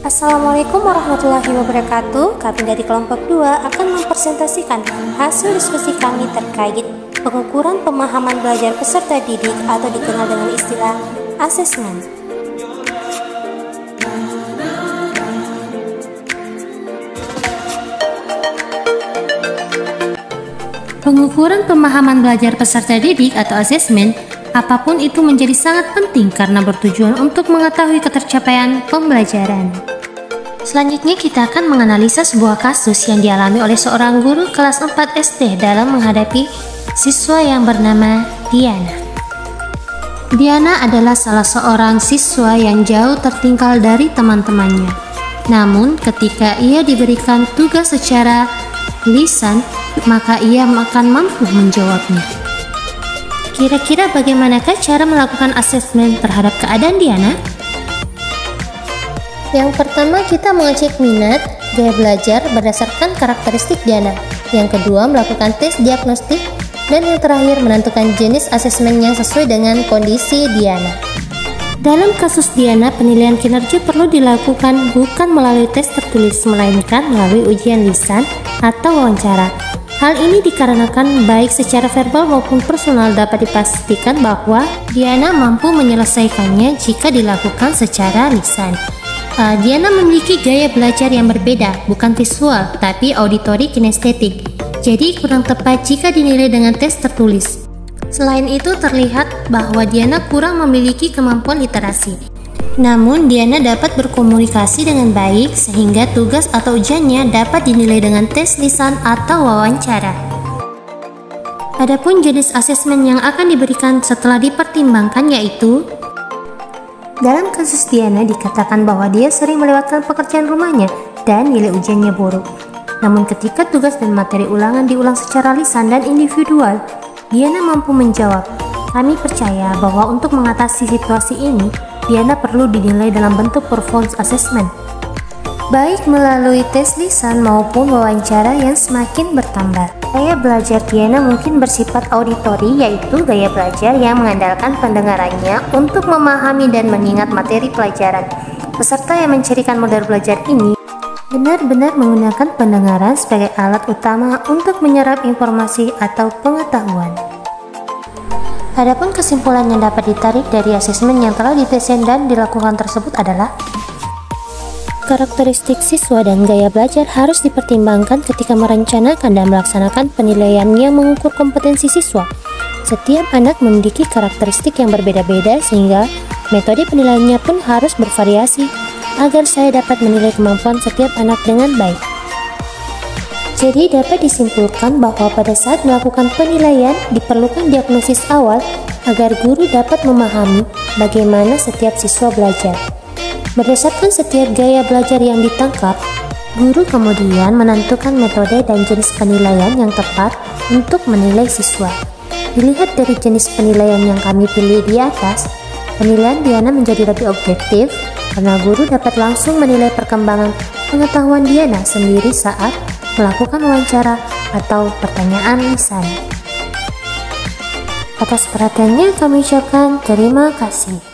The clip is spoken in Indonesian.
Assalamualaikum warahmatullahi wabarakatuh. Kami dari kelompok 2 akan mempresentasikan hasil diskusi kami terkait pengukuran pemahaman belajar peserta didik atau dikenal dengan istilah asesmen. Pengukuran pemahaman belajar peserta didik atau asesmen, apapun itu menjadi sangat penting karena bertujuan untuk mengetahui ketercapaian pembelajaran. Selanjutnya kita akan menganalisa sebuah kasus yang dialami oleh seorang guru kelas 4 SD dalam menghadapi siswa yang bernama Diana. Diana adalah salah seorang siswa yang jauh tertinggal dari teman-temannya. Namun ketika ia diberikan tugas secara lisan, maka ia akan mampu menjawabnya. Kira-kira bagaimanakah cara melakukan asesmen terhadap keadaan Diana? Yang pertama, kita mengecek minat, gaya belajar berdasarkan karakteristik Diana. Yang kedua, melakukan tes diagnostik. Dan yang terakhir, menentukan jenis asesmen yang sesuai dengan kondisi Diana. Dalam kasus Diana, penilaian kinerja perlu dilakukan bukan melalui tes tertulis, melainkan melalui ujian lisan atau wawancara. Hal ini dikarenakan baik secara verbal maupun personal dapat dipastikan bahwa Diana mampu menyelesaikannya jika dilakukan secara lisan. Diana memiliki gaya belajar yang berbeda, bukan visual, tapi auditory kinestetik. Jadi kurang tepat jika dinilai dengan tes tertulis. Selain itu terlihat bahwa Diana kurang memiliki kemampuan literasi. Namun Diana dapat berkomunikasi dengan baik sehingga tugas atau ujiannya dapat dinilai dengan tes lisan atau wawancara. Adapun jenis asesmen yang akan diberikan setelah dipertimbangkan yaitu, dalam kasus Diana dikatakan bahwa dia sering melewatkan pekerjaan rumahnya dan nilai ujiannya buruk. Namun ketika tugas dan materi ulangan diulang secara lisan dan individual, Diana mampu menjawab. Kami percaya bahwa untuk mengatasi situasi ini, Diana perlu dinilai dalam bentuk performance assessment, baik melalui tes lisan maupun wawancara yang semakin bertambah. Gaya belajar Diana mungkin bersifat auditori, yaitu gaya belajar yang mengandalkan pendengarannya untuk memahami dan mengingat materi pelajaran. Peserta yang mencirikan model belajar ini benar-benar menggunakan pendengaran sebagai alat utama untuk menyerap informasi atau pengetahuan. Adapun kesimpulan yang dapat ditarik dari asesmen yang telah didesain dan dilakukan tersebut adalah karakteristik siswa dan gaya belajar harus dipertimbangkan ketika merencanakan dan melaksanakan penilaian yang mengukur kompetensi siswa. Setiap anak memiliki karakteristik yang berbeda-beda sehingga metode penilaiannya pun harus bervariasi agar saya dapat menilai kemampuan setiap anak dengan baik. Jadi dapat disimpulkan bahwa pada saat melakukan penilaian diperlukan diagnosis awal agar guru dapat memahami bagaimana setiap siswa belajar. Berdasarkan setiap gaya belajar yang ditangkap, guru kemudian menentukan metode dan jenis penilaian yang tepat untuk menilai siswa. Dilihat dari jenis penilaian yang kami pilih di atas, penilaian Diana menjadi lebih objektif karena guru dapat langsung menilai perkembangan pengetahuan Diana sendiri saat melakukan wawancara atau pertanyaan lisan. Atas perhatiannya kami ucapkan terima kasih.